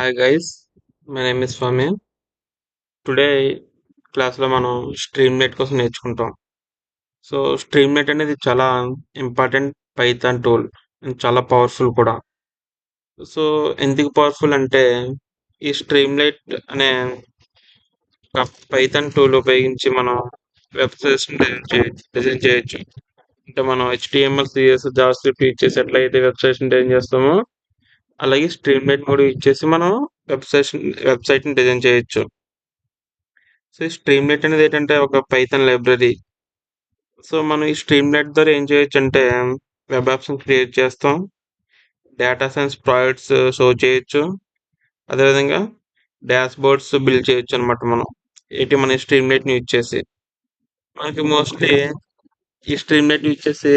Hi guys, my name is Swami. Today క్లాస్లో మనం స్ట్రీమ్లైట్ కోసం నేర్చుకుంటాం. సో స్ట్రీమ్లైట్ అనేది చాలా ఇంపార్టెంట్ పైథాన్ టూల్ అండ్ చాలా పవర్ఫుల్ కూడా. సో ఎందుకు పవర్ఫుల్ అంటే ఈ స్ట్రీమ్లైట్ అనే పైథాన్ టూల్ ఉపయోగించి మనం వెబ్సైట్స్ డిజైన్ చేయొచ్చు. అంటే మనం హెచ్టిఎంఎల్ సిఎస్ జావాస్క్రిప్ట్ యూజ్ చేసి ఎట్లయితే వెబ్సైట్స్ డిజైన్ చేస్తామో అలాగే స్ట్రీమ్లైట్ కూడా యూజ్ చేసి మనం వెబ్సైట్ని డిజైన్ చేయొచ్చు. సో ఈ స్ట్రీమ్లైట్ అనేది ఏంటంటే ఒక పైథాన్ లైబ్రరీ. సో మనం ఈ స్ట్రీమ్లైట్ ద్వారా ఏం చేయొచ్చు అంటే వెబ్ యాప్స్ క్రియేట్ చేస్తాం, డేటా సైన్స్ ప్రాజెక్ట్స్ షో చేయొచ్చు, అదేవిధంగా డాష్ బోర్డ్స్ బిల్డ్ చేయొచ్చు అనమాట. మనం మన స్ట్రీమ్లైట్ని యూజ్ చేసి మనకి మోస్ట్లీ ఈ స్ట్రీమ్లైట్ యూజ్ చేసి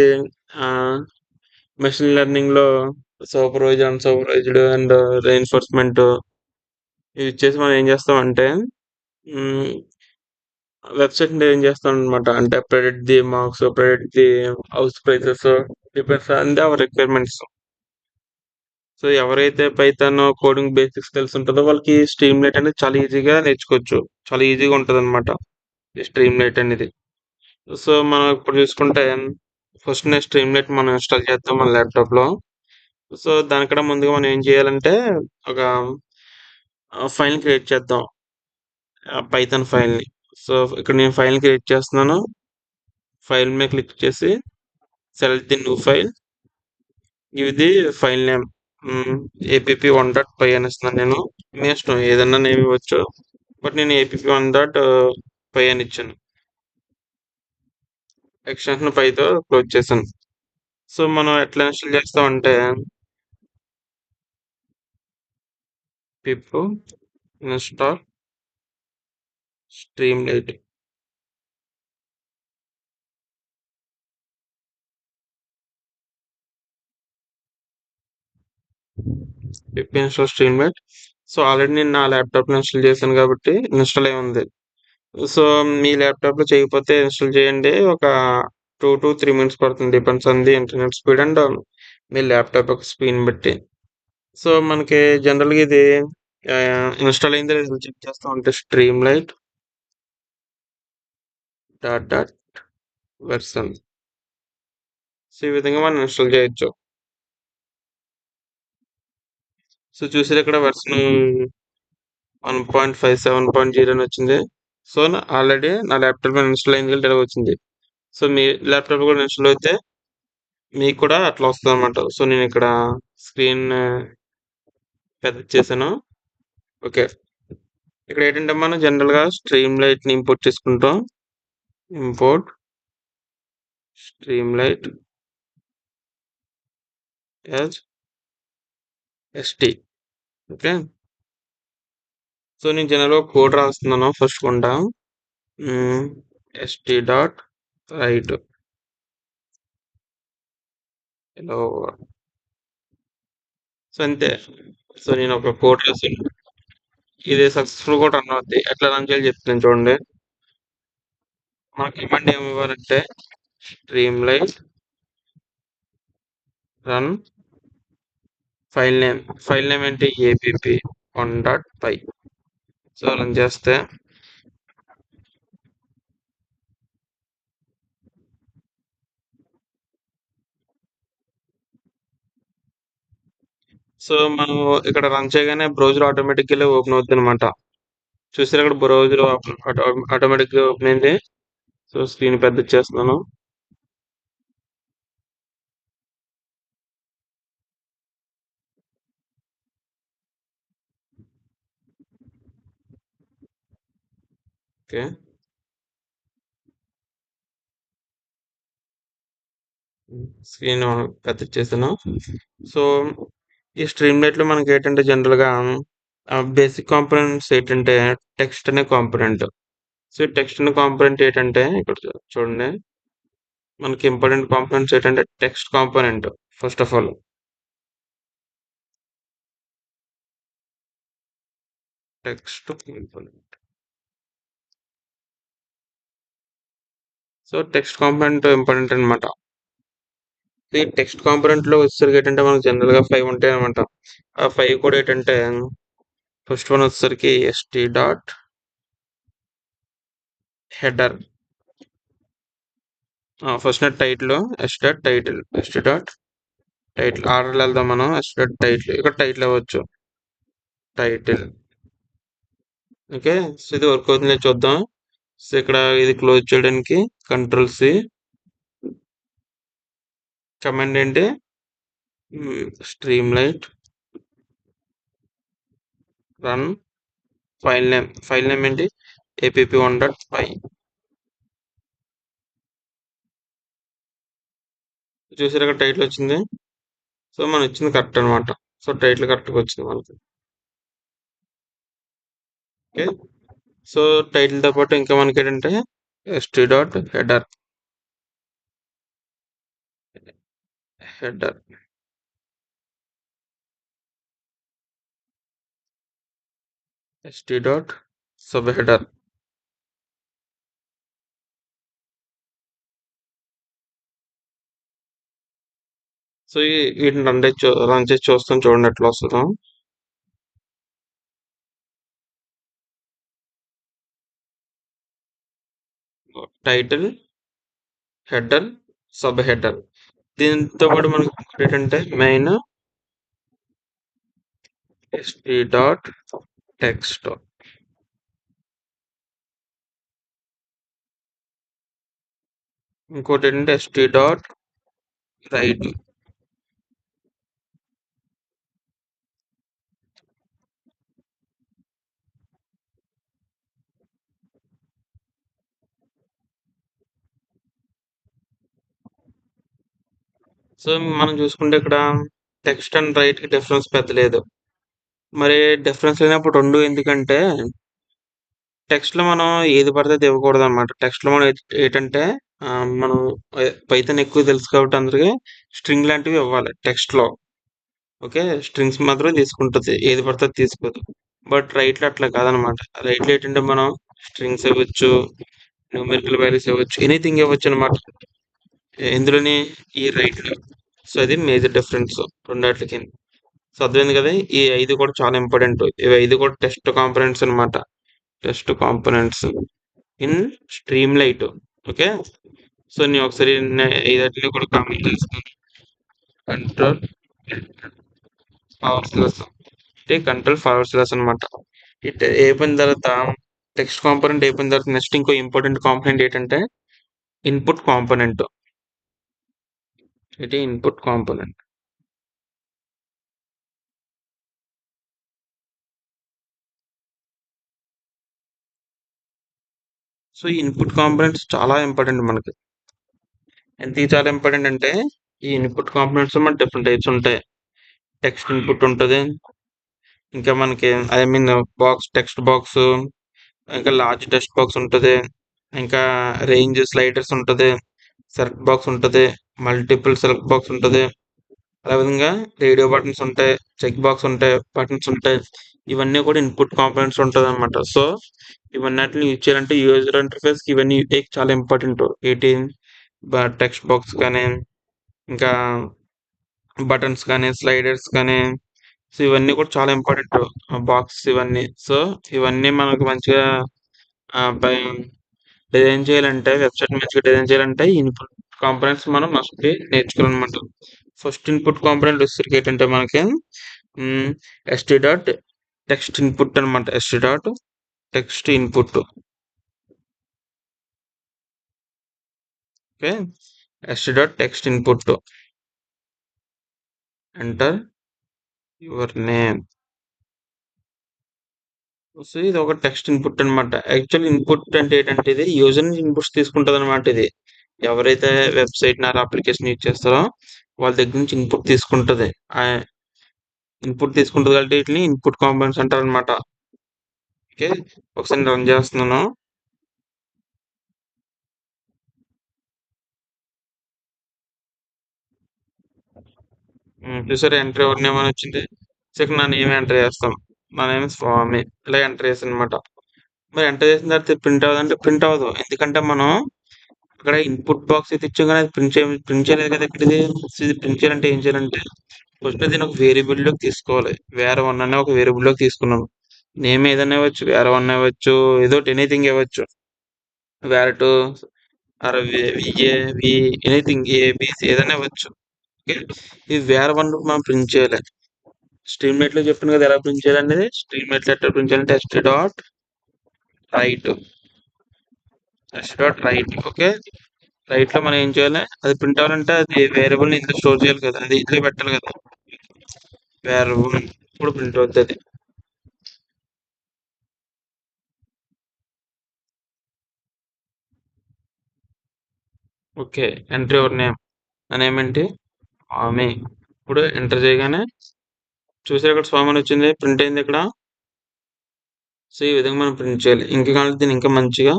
మెషిన్ లెర్నింగ్లో supervised unsupervised and reinforcement use చేసి మనం ఏం చేస్తామంటే వెబ్సైట్ ఏం చేస్తాం అనమాట. అంటే predict the marks, predict the house prices, depends on the our requirements. So ఎవరైతే పైథాన్ కోడింగ్ బేసిక్స్ తెలిసి ఉంటుందో వాళ్ళకి స్ట్రీమ్లైట్ అనేది చాలా ఈజీగా నేర్చుకోవచ్చు. చాలా ఈజీగా ఉంటుంది అనమాట ఈ స్ట్రీమ్లైట్ అనేది. సో మనం ఇప్పుడు చూసుకుంటే ఫస్ట్ నేను స్ట్రీమ్లైట్ మనం ఇన్స్టాల్ చేస్తాం మన ల్యాప్టాప్లో. సో దానికన్నా ముందుగా మనం ఏం చేయాలంటే ఒక ఫైల్ క్రియేట్ చేద్దాం, పైథాన్ ఫైల్ని. సో ఇక్కడ నేను ఫైల్ క్రియేట్ చేస్తున్నాను. ఫైల్ మీద క్లిక్ చేసి సెలెక్ట్ ది న్యూ ఫైల్, ఇది ఫైల్ నేమ్ app1.py అని ఇస్తున్నాను. నేను మీ ఇష్టం ఏదన్నా నేమ్ ఇవ్వచ్చు, బట్ నేను app1.py అని ఇచ్చాను. ఎక్స్టెన్షన్ పైతో క్లోజ్ చేశాను. సో మనం ఎట్లా ఇన్స్టాల్ చేస్తామంటే పిప్ ఇన్స్టాల్ స్ట్రీమ్లైట్. పిప్ ఇన్స్టాల్ స్ట్రీమ్లైట్. సో ఆల్రెడీ నేను నా ల్యాప్టాప్లో ఇన్స్టాల్ చేశాను కాబట్టి ఇన్స్టాల్ అయి ఉంది. సో మీ ల్యాప్టాప్లో చేయకపోతే ఇన్స్టాల్ చేయండి. ఒక 2 to 3 minutes పడుతుంది, depends on the internet speed and me laptop యొక్క స్క్రీన్ బట్టి. సో మనకి జనరల్గా ఇది ఇన్స్టాల్ అయిందో లేదో చెక్ చేస్తాం. అంటే స్ట్రీమ్లైట్ డాట్ డాట్ వెర్షన్. సో ఈ విధంగా మనం ఇన్స్టాల్ చేయొచ్చు. సో చూసారు ఇక్కడ వెర్షన్ 1.57.0 అని వచ్చింది. సో ఆల్రెడీ నా ల్యాప్టాప్ ఇన్స్టాల్ అయింది ఇలా వచ్చింది. సో మీ ల్యాప్టాప్ కూడా ఇన్స్టాల్ అయితే మీకు కూడా అట్లా వస్తుంది అనమాట. సో నేను ఇక్కడ స్క్రీన్ పెద్ద చేశాను. ఓకే, ఇక్కడ ఏంటంటే మనం జనరల్గా స్ట్రీమ్లైట్ని ఇంపోర్ట్ చేసుకుంటాం. Import Streamlit as ST. Okay, so నేను జనరల్గా కోడ్ రాస్తున్నాను. ఫస్ట్ కొండ ST dot write hello. So అంతే. సో నేను ఒక కోడ్ రాసాను. ఇది సక్సెస్ఫుల్ కూడా రన్ అవుద్ది. ఎట్లా రన్ చేయాలి చెప్తున్నాను చూడండి. మనకి కమాండ్ ఏమి ఇవ్వాలంటే స్ట్రీమ్లైట్ రన్ ఫైల్ నేమ్ ఏంటి app1.py. సో రన్ చేస్తే సో మనం ఇక్కడ రన్ చేయగానే బ్రౌజర్ ఆటోమేటిక్గా ఓపెన్ అవుతుంది అనమాట. చూసారు అక్కడ బ్రౌజర్ ఆటోమేటిక్గా ఓపెన్ అయింది. సో స్క్రీన్ పెద్ద చేస్తున్నాను. ఓకే, స్క్రీన్ పెద్ద చేశాను. సో ఈ స్ట్రీమ్లైట్లో మనకి ఏంటంటే జనరల్గా బేసిక్ కాంపోనెంట్స్ ఏంటంటే టెక్స్ట్ అనే కాంపోనెంట్. సో టెక్స్ట్ అనే కాంపోనెంట్ ఏంటంటే ఇక్కడ చూడండి, మనకి ఇంపార్టెంట్ కాంపోనెంట్స్ ఏంటంటే text component. First of all text component. So text component important అనమాట. ఈ టెక్స్ట్ కాంపోనెంట్లో వచ్చేసరికి ఏంటంటే మనకు జనరల్గా 5 ఉంటాయి అనమాట. ఆ 5 కూడా ఏంటంటే ఫస్ట్ వన్ వచ్చేసరికి ST dot header. First title S dot title, ST dot title. ఆర్డర్లో వెళ్దాం మనం. ఎస్టీ డాట్ టైటిల్, ఇక్కడ టైటిల్ అవ్వచ్చు, టైటిల్. ఓకే, సో ఇది వర్క్ అవుతుంది చూద్దాం. సో ఇక్కడ ఇది క్లోజ్ చేయడానికి కంట్రోల్-C. కమాండ్ ఏంటి? Stream light run. File name ఏంటి? app1.py. చూసారు ఇక్కడ టైటిల్ వచ్చింది. సో మనం ఇచ్చింది కరెక్ట్ అనమాట. సో టైటిల్ కరెక్ట్గా వచ్చింది మనకి. ఓకే, సో టైటిల్తో పాటు ఇంకా మనకి ఏంటంటే ST dot header, header ST dot sub header. So వీటిని రన్ చేసి చూస్తాం, చూడండి ఎట్లా వస్తుందో. Title, header, sub header. దీంతో పాటు మనకి ఏంటంటే మెయిన్ ఎస్టీ డాట్ టెక్స్ట్, ఇంకోటి ఏంటంటే ఎస్టీ డాట్ రైట్. సో మనం చూసుకుంటే ఇక్కడ టెక్స్ట్ అండ్ రైట్ కి డిఫరెన్స్ పెద్ద లేదు. మరి డిఫరెన్స్ లేనప్పుడు రెండు ఎందుకంటే టెక్స్ట్ లో మనం ఏది పడితే అది ఇవ్వకూడదు అనమాట. టెక్స్ట్ లో మనం ఏంటంటే మనం పైథాన్ ఎక్కువ తెలుసు కాబట్టి అందరికి స్ట్రింగ్ లాంటివి ఇవ్వాలి టెక్స్ట్ లో. ఓకే, స్ట్రింగ్స్ మాత్రం తీసుకుంటుంది, ఏది పడితే అది తీసుకోదు. బట్ రైట్ లో అట్లా కాదనమాట. రైట్ లో ఏంటంటే మనం స్ట్రింగ్స్ ఇవ్వచ్చు, న్యూమెరికల్ వాల్యూస్ ఇవ్వచ్చు, ఎనీథింగ్ ఇవ్వచ్చు అనమాట ఇందులోని ఈ రైట్ లో. సో అది మేజర్ డిఫరెన్స్ రెండాట్లకి. సో అర్థమైంది కదా. ఈ 5 కూడా చాలా ఇంపార్టెంట్. ఇవి 5 కూడా టెస్ట్ కాంపోనెంట్స్ అనమాట. Test components in stream light. Okay, so నేను ఒకసారి ఐదటిని కూడా కామెంట్ చేస్తాను. కంట్రోల్ ఫార్వర్డ్ స్లాష్, అంటే కంట్రోల్ ఫార్వర్డ్ స్లాష్ అనమాట. ఇట్ అయిపోయిన తర్వాత టెక్స్ట్ కాంపోనెంట్ అయిపోయిన తర్వాత నెక్స్ట్ ఇంకో ఇంపార్టెంట్ కాంపోనెంట్ ఏంటంటే ఇన్పుట్ కాంపోనెంట్. ఇది ఇన్పుట్ కాంపోనెంట్. సో ఈ ఇన్పుట్ కాంపోనెంట్స్ చాలా ఇంపార్టెంట్ మనకి. ఎందుకు చాలా ఇంపార్టెంట్ అంటే ఈ ఇన్పుట్ కాంపోనెంట్స్ మన డిఫరెంట్ టైప్స్ ఉంటాయి. టెక్స్ట్ ఇన్పుట్ ఉంటుంది, ఇంకా మనకి I mean box, text box, ఇంకా లార్జ్ టెక్స్ట్ బాక్స్ ఉంటుంది, ఇంకా రేంజ్ స్లైడర్స్ ఉంటుంది, సెలెక్ట్ బాక్స్ ఉంటుంది, మల్టిపుల్ సెలెక్ట్ బాక్స్ ఉంటుంది, అదేవిధంగా రేడియో బటన్స్ ఉంటాయి, చెక్ బాక్స్ ఉంటాయి, బటన్స్ ఉంటాయి. ఇవన్నీ కూడా ఇన్పుట్ కాంపోనెంట్స్ ఉంటుంది అనమాట. సో ఇవన్నీ యూజ్ చేయాలంటే యూజర్ ఇంటర్ఫేస్ కి ఇవన్నీ చాలా ఇంపార్టెంట్. ఏంటి, టెక్స్ట్ బాక్స్ కానీ, ఇంకా బటన్స్ కానీ, స్లైడర్స్ కానీ, సో ఇవన్నీ కూడా చాలా ఇంపార్టెంట్. బాక్స్ ఇవన్నీ. సో ఇవన్నీ మనకు మంచిగా డిజైన్ చేయాలంటే, వెబ్సైట్ మంచిగా డిజైన్ చేయాలంటే ఇన్పుట్ కాంపోనెంట్స్ మనం మస్ట్ నేర్చుకోవాలన్నమాట. ఫస్ట్ ఇన్పుట్ కాంపోనెంట్ వచ్చేసరికి ఏంటంటే మనకి ఎస్టీ డాట్ టెక్స్ట్ ఇన్పుట్ అనమాట. ST dot text input. Okay, ST dot text input. Enter your name. So ఇది ఒక టెక్స్ట్ ఇన్పుట్ అనమాట. యాక్చువల్ ఇన్పుట్ అంటే ఏంటంటే ఇది యూజర్ నుంచి ఇన్పుట్స్ తీసుకుంటుంది అనమాట. ఇది ఎవరైతే వెబ్సైట్ నా అప్లికేషన్ యూజ్ చేస్తారో వాళ్ళ దగ్గర నుంచి ఇన్పుట్ తీసుకుంటుంది. కాబట్టి వీటిని ఇన్పుట్ కాంపోనెంట్స్ అంటారు అనమాట. ఓకే, ఒకసారి రన్ చేస్తున్నాను. చూసారు ఎంటర్ ఎవరి నేమ్ అని వచ్చింది. సో ఇక్కడ నా నేమ్ ఎంటర్ చేస్తాం. నా నేమ్ స్వామి, ఇలా ఎంటర్ చేసాను అనమాట. మరి ఎంటర్ చేసిన తర్వాత ప్రింట్ అవ్వదంటే ప్రింట్ అవ్వదు. ఎందుకంటే మనం అక్కడ ఇన్పుట్ బాక్స్ అయితే ఇచ్చాం కానీ అది ప్రింట్ చేయలేదు కదా. ఇక్కడ ఇది ప్రింట్ చేయాలంటే ఏం చేయాలంటే ఫస్ట్ దీన్ని ఒక వేరియబుల్ లోకి తీసుకోవాలి. వేరే వన్ అనే ఒక వేరియబుల్ లోకి తీసుకున్నాం. నేమ్ ఏదైనా ఇవ్వచ్చు, వేర్1 ఇవ్వచ్చు, ఏదో ఎనీథింగ్ ఇవ్వచ్చు. వేర్2 ఆర్ విఏ వి ఎనీథింగ్ ఏబిసి ఏదైనా ఇవ్వచ్చు. ఓకే, ఈ వేర్1 మనం ప్రింట్ చేయాలి. స్ట్రీమ్మేట్ లో చెప్పాను కదా ఎలా ప్రింట్ చేయాలనేది. స్ట్రీమ్మేట్ లో ఎట్లా ప్రింట్ చేయాలంటే st.write st.write. ఓకే, రైట్ లో మనం ఏం చేయాలి, అది ప్రింట్ అవ్వాలంటే అది వేరియబుల్ ఇందులో స్టోర్ చేయాలి కదా, అది ఇందులో పెట్టాలి కదా. వేరియబుల్ ఇప్పుడు ప్రింట్ అవుతుంది. Okay, enter your name. నా నేమ్ ఏంటి, స్వామి. ఇప్పుడు ఎంటర్ చేయగానే చూసారు ఇక్కడ స్వామి అని వచ్చింది, ప్రింట్ అయింది ఇక్కడ. సో ఈ విధంగా మనం ప్రింట్ చేయాలి. ఇంకా కావాలి దీన్ని ఇంకా మంచిగా.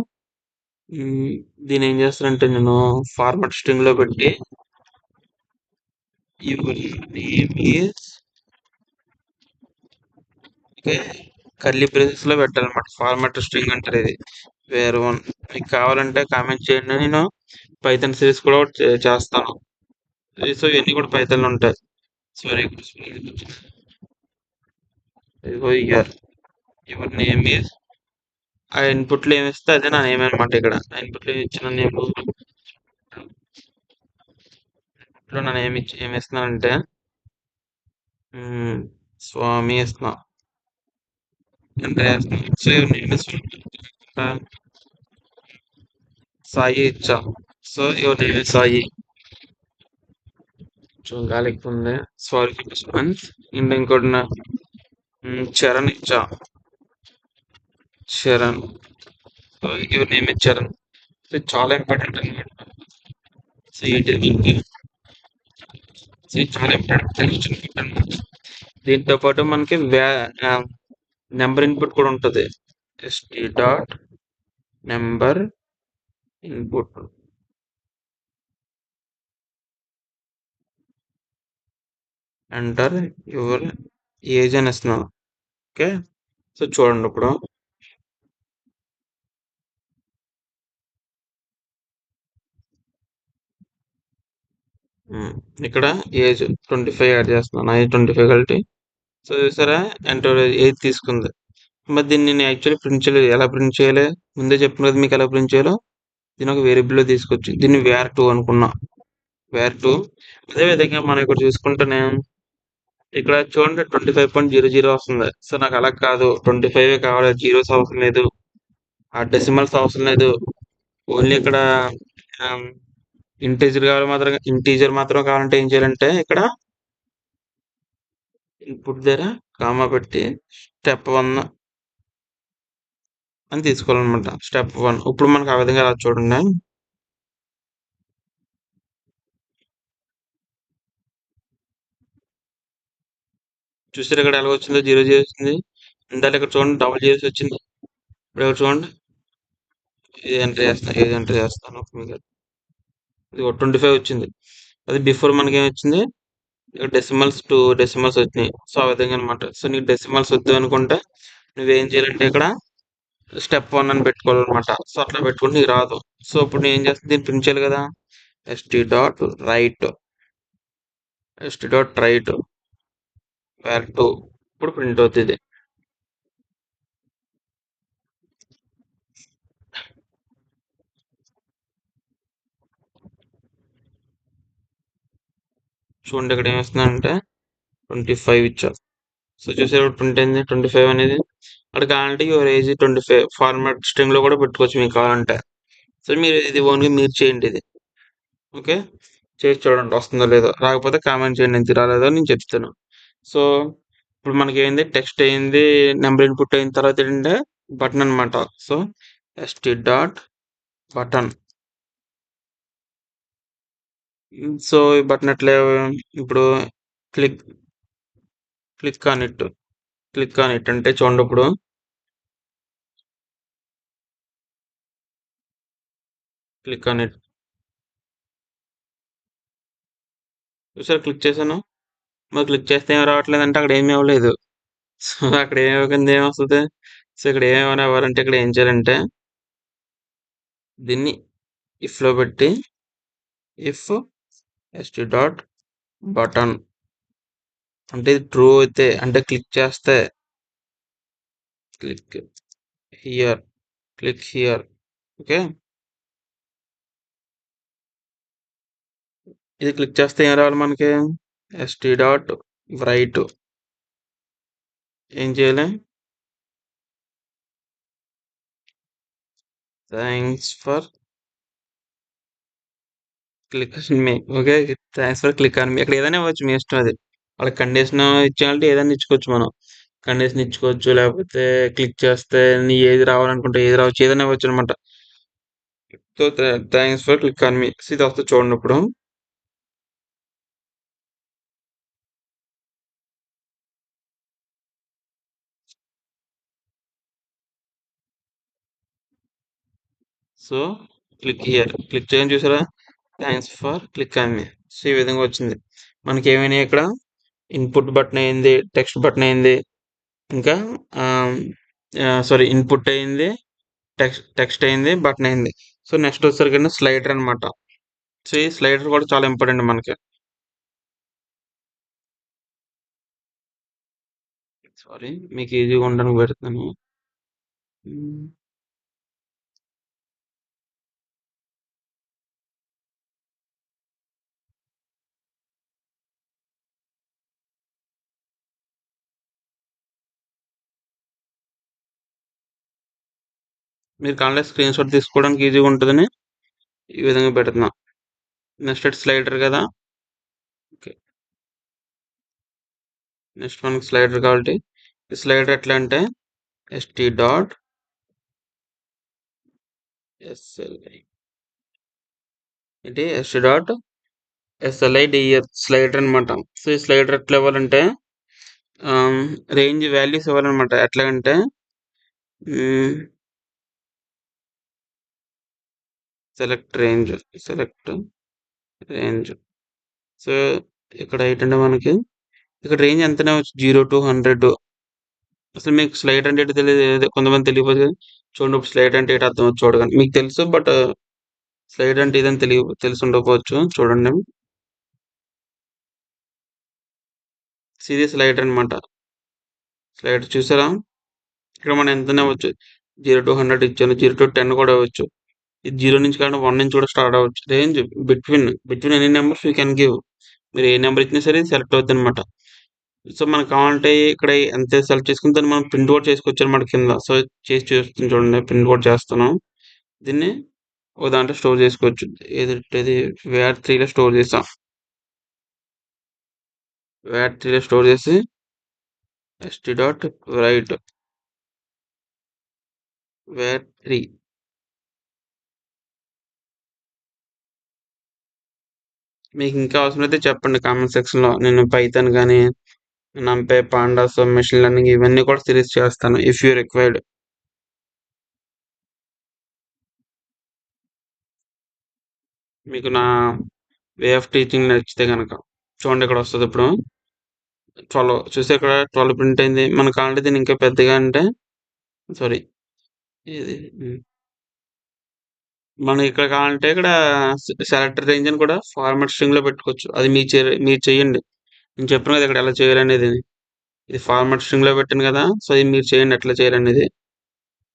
దీన్ని ఏం చేస్తానంటే నేను ఫార్మాట్ స్ట్రింగ్ లో పెట్టి your name is, okay, curly braces లో పెట్టాలన్నమాట. ఫార్మాట్ స్ట్రింగ్ అంటారు ఇది. వేర్1 మీకు కావాలంటే కామెంట్ చేయండి, నేను పైథాన్ సిరీస్ కూడా ఒకటి చేస్తాను. సో ఇవన్నీ కూడా పైథాన్ ఉంటాయి. సారీ, ఇదిగో యువర్ నేమ్ ఈస్, ఆ ఇన్పుట్ లో ఏమి ఇస్తే అదే నా నేమ్ అనమాట. ఇక్కడ ఆ ఇన్పుట్ లో ఇచ్చిన నేమ్ లో నా నేమ్ ఇచ్చి ఏమి ఇస్తున్నానంటే స్వామి ఇస్తున్నా. అంటే so your name is Sai ఇచ్చా. So your name is Sai. గాలి ఎక్కువ ఉంది, సారీ ఫర్ డిస్టర్బెన్స్. అండ్ ఇంకోటి చరణ్ ఇచ్చా, Charan. So your name is Charan. So ఇది చాలా ఇంపార్టెంట్ అనమాట. సో ఇది చాలా ఇంపార్టెంట్ అనమాట. దీంతో పాటు మనకి నెంబర్ ఇన్పుట్ కూడా ఉంటుంది. st.నెంబర్ ఇన్పుట్. ఎంటర్ యువర్ ఏజ్ అని ఇస్తున్నాను. ఓకే, సో చూడండి ఇప్పుడు ఇక్కడ ఏజ్ 25 యాడ్ చేస్తున్నాను. ఏజ్ 25 కాబట్టి సో చూసారా, ఎంటర్ ఏజ్ తీసుకుంది. మరి దీన్ని నేను యాక్చువల్లీ ప్రింట్ చేయలేదు. ఎలా ప్రింట్ చేయాలి ముందే చెప్పిన కదా మీకు ఎలా ప్రింట్ చేయాలో. దీని ఒక వేరియబుల్ లో తీసుకొచ్చి దీన్ని వేర్2 అనుకున్నా. వేర్2 అదే విధంగా మనం ఇక్కడ చూసుకుంటేనే ఇక్కడ చూడండి 25.00 వస్తుంది. సో నాకు అలా కాదు, 25 కావాలి, జీరోస్ అవసరం లేదు, ఆ డెసిమల్స్ అవసరం లేదు. ఓన్లీ ఇక్కడ ఇంటీజర్ మాత్రం కావాలంటే ఏం చేయాలంటే ఇక్కడ ఇన్పుట్ దగ్గర కామా పెట్టి స్టెప్ 1 అని తీసుకోవాలన్నమాట. స్టెప్ 1 ఇప్పుడు మనకు ఆ విధంగా రాదు చూడండి. చూసారు ఇక్కడ ఎలా వచ్చిందో, 0 వచ్చింది. ఇందాక ఇక్కడ చూడండి డబుల్ జీరోస్ వచ్చింది. ఇప్పుడు ఇక్కడ చూడండి ఏది ఎంటర్ చేస్తాను మీకు. ఇది 25 వచ్చింది. అది బిఫోర్ మనకి ఏమి వచ్చింది, ఇక్కడ డెసిమల్స్ 2 డెసిమల్స్ వచ్చినాయి. సో ఆ విధంగా అనమాట. సో నీకు డెసిమల్స్ వద్దు అనుకుంటే నువ్వేం చేయాలంటే ఇక్కడ స్టెప్ 1 అని పెట్టుకోవాలన్నమాట. సో అట్లా పెట్టుకుంటే నీకు రాదు. సో ఇప్పుడు నేను ఏం చేస్తాను, దీన్ని ప్రింట్ చేయాలి కదా. st.write వేర్2 ఇప్పుడు ప్రింట్ అవుతుంది. చూడండి ఇక్కడ ఏమిస్తున్నానంటే 25 ఇచ్చారు. సో చూసేటప్పుడు ప్రింట్ అయింది 25 అనేది. అక్కడ కావాలంటే యువర్ ఏజ్ 25 ఫార్మాట్ స్ట్రింగ్ లో కూడా పెట్టుకోవచ్చు మీకు కావాలంటే. సో మీరు ఇది ఓన్గా మీరు చేయండి ఇది. ఓకే, చేసి చూడండి వస్తుందో లేదో. రాకపోతే కామెంట్ చేయండి ఎంత రాలేదో నేను చెప్తాను. సో ఇప్పుడు మనకి ఏంది, టెక్స్ట్ అయింది, నెంబర్ ఇన్పుట్ అయిన తర్వాత ఏంటంటే బటన్ అనమాట. So st.button. సో ఈ బటన్ ఎట్లా, ఇప్పుడు click click on it click on it అంటే చూడండి ఇప్పుడు క్లిక్ ఆన్ ఇట్. చూసారు క్లిక్ చేశాను, మరి క్లిక్ చేస్తే ఏం రావట్లేదంటే అక్కడ ఏమీ అవ్వలేదు. సో అక్కడ ఏమి ఇవ్వకుండా ఏమొస్తుంది. సో ఇక్కడ ఏమైనా అవ్వాలంటే ఇక్కడ ఏం చేయాలంటే దీన్ని ఇఫ్ లో పెట్టి ఇఫ్ st.button అంటే ఇది ట్రూ అయితే, అంటే క్లిక్ చేస్తే click here, click here. Okay, ఇది క్లిక్ చేస్తే ఏం రావాలి మనకి? st dot write. ఏం చేయాలి? Thanks for click on me. Okay, thanks for click on me. ఇక్కడ ఏదైనా ఇవ్వచ్చు, మీ ఇష్టం అది. వాళ్ళకి కండిషన్ ఇచ్చేయాలంటే ఏదైనా ఇచ్చుకోవచ్చు మనం. కండిషన్ ఇచ్చుకోవచ్చు, లేకపోతే క్లిక్ చేస్తే నీ ఏది రావాలనుకుంటే ఏది రావచ్చు, ఏదైనా ఇవ్వచ్చు అనమాట. So thanks for click on me, ఇది వస్తుంది చూడండి ఇప్పుడు. సో క్లిక్ హియర్, క్లిక్ చేయని చూసారా? Thanks for click on me. So ఈ విధంగా వచ్చింది. మనకి ఏమైనా ఇక్కడ ఇన్పుట్ బటన్ అయింది, టెక్స్ట్ బటన్ అయింది, ఇంకా సారీ ఇన్పుట్ అయింది, టెక్స్ట్ అయింది, బటన్ అయింది. సో నెక్స్ట్ వచ్చేసరికి స్లైడర్ అనమాట. సో ఈ స్లైడర్ కూడా చాలా ఇంపార్టెంట్ మనకి. సారీ, మీకు ఈజీగా ఉండడానికి పెడుతున్నాను. మీరు కావాలంటే స్క్రీన్ షాట్ తీసుకోవడానికి ఈజీగా ఉంటుందని ఈ విధంగా పెడుతున్నా. నెక్స్ట్ స్లైడర్ కదా. ఓకే, నెక్స్ట్ మనకి స్లైడర్ కాబట్టి స్లైడర్ ఎట్లా అంటే st డాట్ sli, ఇది st డాట్ slidr స్లైడర్ అనమాట. సో ఈ స్లైడర్ ఎట్లా ఇవ్వాలంటే రేంజ్ వాల్యూస్ ఇవ్వాలన్నమాట. ఎట్లాగంటే select range, select range. So ఇక్కడ ఏంటంటే మనకి ఇక్కడ రేంజ్ ఎంతనే వచ్చు, 0 to 100. అసలు మీకు స్లైడ్ అంటే ఏంటో తెలియదు, కొంతమంది తెలియదు కదా. చూడండి, ఇప్పుడు స్లైడ్ అంటే ఏంటో అర్థం చూడగానే మీకు తెలుసు, బట్ స్లైడ్ అంటే ఇదని తెలిసి ఉండకపోవచ్చు. చూడండి, ఇది స్లైడ్ అనమాట. స్లైడ్ చూసారా? ఇక్కడ మనం ఎంతనే అవ్వచ్చు, 0 to 100 ఇచ్చాను, 0 to 10 కూడా అవ్వచ్చు. ఇది 0 నుంచి కాకుండా 1 నుంచి కూడా స్టార్ట్ అవ్వచ్చు. Range between any numbers you can give. మీరు ఏ నెంబర్ ఇచ్చినా సరే సెలెక్ట్ అవుతుంది అనమాట. సో మనకు కావాలంటే ఇక్కడ ఎంత సెలెక్ట్ చేసుకుని దాన్ని మనం ప్రింట్ అవుట్ చేసుకోవచ్చు అనమాట కింద. సో చేసి చూస్తుంది చూడండి, ప్రింట్ అవుట్ చేస్తాను. దీన్ని ఒక దాంట్లో స్టోర్ చేసుకోవచ్చు. ఏది వేర్3లో స్టోర్ చేస్తాం. వేర్3లో స్టోర్ చేసి st డాట్ రైట్ వేర్3. మీకు ఇంకా అవసరమైతే చెప్పండి కామెంట్ సెక్షన్లో. నేను పైథాన్ కానీ, నంపై, పాండాస్, మెషిన్ లెర్నింగ్ ఇవన్నీ కూడా సిరీస్ చేస్తాను ఇఫ్ యూ రిక్వైర్డ్. మీకు నా వే ఆఫ్ టీచింగ్ నచ్చితే కనుక చూడండి, ఇక్కడ వస్తుంది ఇప్పుడు 12. చూస్తే ఇక్కడ 12 ప్రింట్ అయింది. మనకు కావాలంటే దీన్ని ఇంకా పెద్దగా అంటే సారీ, ఇది మనం ఇక్కడ కావాలంటే ఇక్కడ సెలెక్టర్ రేంజ్ అని కూడా ఫార్మాట్ స్ట్రింగ్ లో పెట్టుకోవచ్చు. అది మీరు చేయండి. నేను చెప్పాను కదా ఇక్కడ ఎలా చేయాలనేది. ఇది ఫార్మాట్ స్ట్రింగ్ లో పెట్టాను కదా. సో ఇది మీరు చేయండి ఎట్లా చేయాలనేది.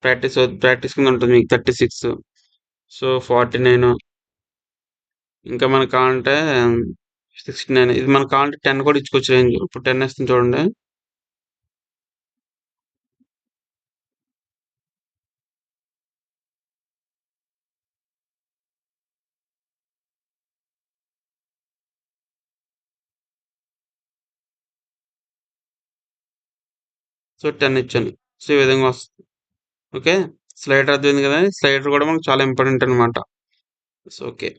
ప్రాక్టీస్ కింద ఉంటుంది మీకు 36. సో 49. ఇంకా మనకు కావాలంటే 69. ఇది మనకు కావాలంటే 10 కూడా ఇచ్చుకోవచ్చు రేంజ్. ఇప్పుడు 10 వేస్తుంది చూడండి. సో 10 ఇచ్చాను. సో ఈ విధంగా వస్తుంది. ఓకే, స్లైడర్ అర్థమైంది కదా. స్లైడర్ కూడా మనకు చాలా ఇంపార్టెంట్ అనమాట. So okay.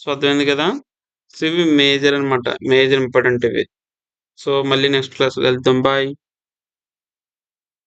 సో అర్థమైంది కదా. సో ఇవి మేజర్ అనమాట, మేజర్ ఇంపార్టెంట్ ఇవి. సో మళ్ళీ నెక్స్ట్ క్లాస్ వెళ్తాం. బాయ్.